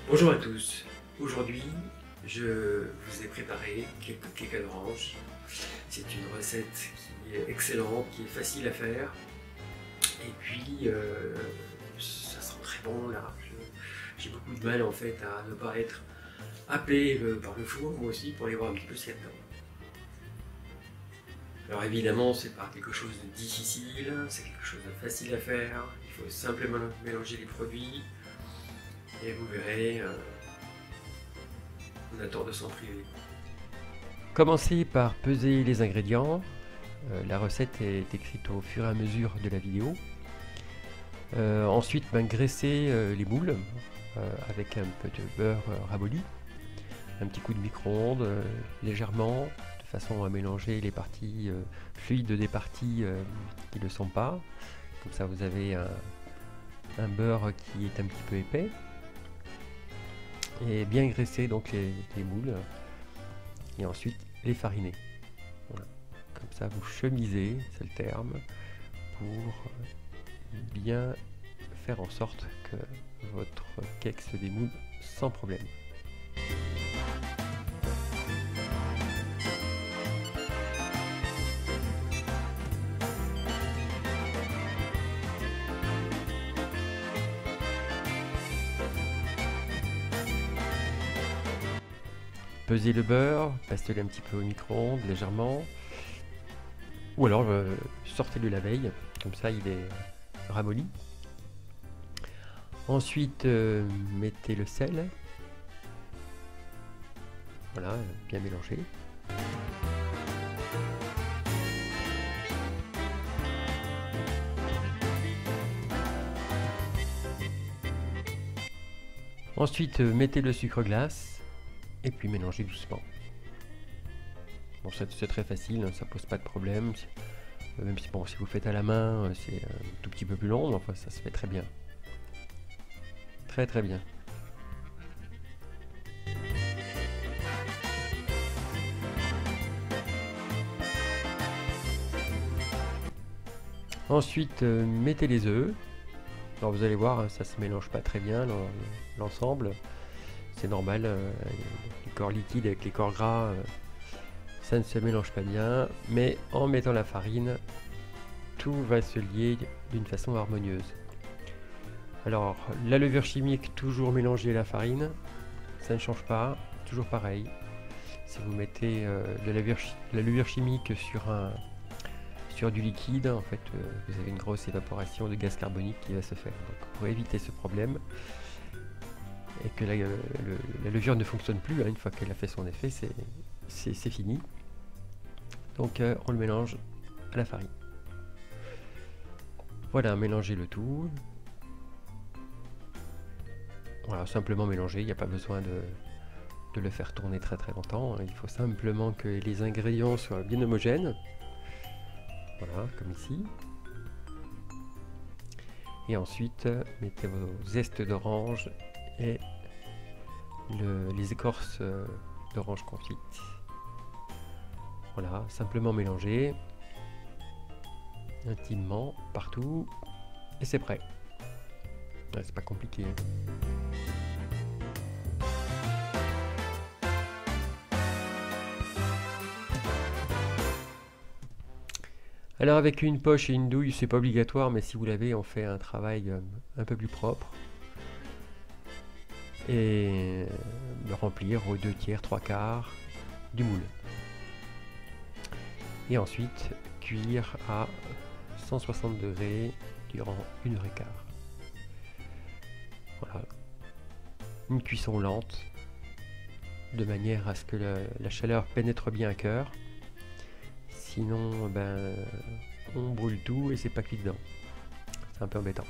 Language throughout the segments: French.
Bonjour à tous, aujourd'hui je vous ai préparé quelques cakes à l'orange. C'est une recette qui est excellente, qui est facile à faire et puis ça sent très bon là. J'ai beaucoup de mal en fait à ne pas être happé par le four, moi aussi, pour aller voir un petit peu ce qu'il y a dedans. Alors évidemment c'est pas quelque chose de difficile, c'est quelque chose de facile à faire, il faut simplement mélanger les produits et vous verrez, on a tort de s'en priver. Commencez par peser les ingrédients. La recette est écrite au fur et à mesure de la vidéo. Ensuite, graissez les moules avec un peu de beurre ramolli, un petit coup de micro-ondes légèrement, de façon à mélanger les parties fluides des parties qui ne le sont pas. Comme ça, vous avez un beurre qui est un petit peu épais. Et bien graisser donc les moules. Et ensuite les fariner. Voilà. Comme ça vous chemisez, c'est le terme, pour bien faire en sorte que votre cake se démoule sans problème. Pesez le beurre, passez-le un petit peu au micro-ondes légèrement, ou alors sortez-le la veille, comme ça il est ramolli. Ensuite mettez le sel, voilà, bien mélangé. Ensuite mettez le sucre glace et puis mélangez doucement. Bon, c'est très facile, hein, ça pose pas de problème. Même si, bon, si vous faites à la main, c'est un tout petit peu plus long, mais enfin ça se fait très bien. Très très bien. Ensuite, mettez les œufs. Alors vous allez voir, hein, ça se mélange pas très bien l'ensemble. C'est normal, les corps liquides avec les corps gras, ça ne se mélange pas bien. Mais en mettant la farine, tout va se lier d'une façon harmonieuse. Alors, la levure chimique, toujours mélanger la farine, ça ne change pas, toujours pareil. Si vous mettez de la levure chimique sur du liquide, en fait, vous avez une grosse évaporation de gaz carbonique qui va se faire. Donc, pour éviter ce problème, et que la levure ne fonctionne plus, hein, une fois qu'elle a fait son effet, c'est fini. Donc, on le mélange à la farine. Voilà, mélangez le tout. Voilà, simplement mélanger, il n'y a pas besoin de le faire tourner très très longtemps. Il faut simplement que les ingrédients soient bien homogènes. Voilà, comme ici. Et ensuite, mettez vos zestes d'orange et les écorces d'orange confite. Voilà, simplement mélanger intimement partout et c'est prêt. Ouais, c'est pas compliqué, hein. Alors avec une poche et une douille, c'est pas obligatoire, mais si vous l'avez, on fait un travail un peu plus propre. Et remplir aux 2/3, 3/4 du moule. Et ensuite cuire à 160 degrés durant 1h15. Voilà. Une cuisson lente, de manière à ce que la chaleur pénètre bien à cœur. Sinon, on brûle tout et c'est pas cuit dedans. C'est un peu embêtant.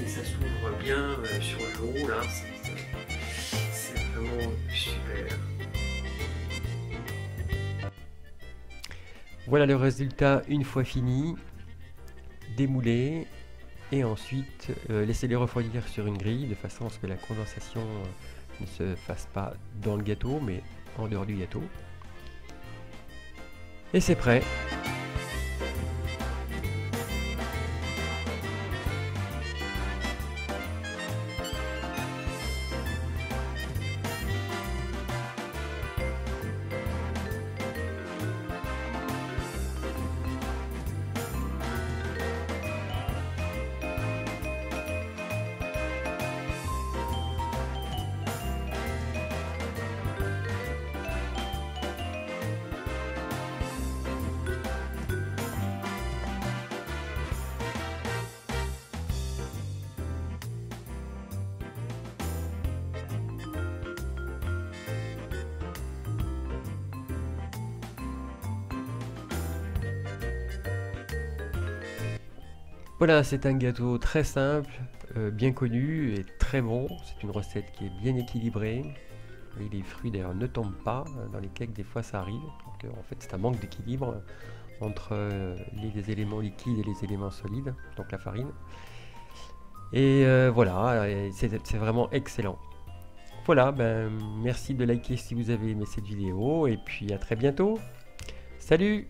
et ça s'ouvre bien sur le haut là, c'est vraiment super. Voilà le résultat une fois fini. Démouler et ensuite laissez-les refroidir sur une grille de façon à ce que la condensation ne se fasse pas dans le gâteau mais en dehors du gâteau. Et c'est prêt. Voilà, c'est un gâteau très simple, bien connu et très bon. C'est une recette qui est bien équilibrée. Et les fruits d'ailleurs ne tombent pas. Dans les cakes, des fois, ça arrive. Donc, en fait, c'est un manque d'équilibre entre les éléments liquides et les éléments solides, donc la farine. Et voilà, c'est vraiment excellent. Voilà, ben, merci de liker si vous avez aimé cette vidéo. Et puis à très bientôt. Salut!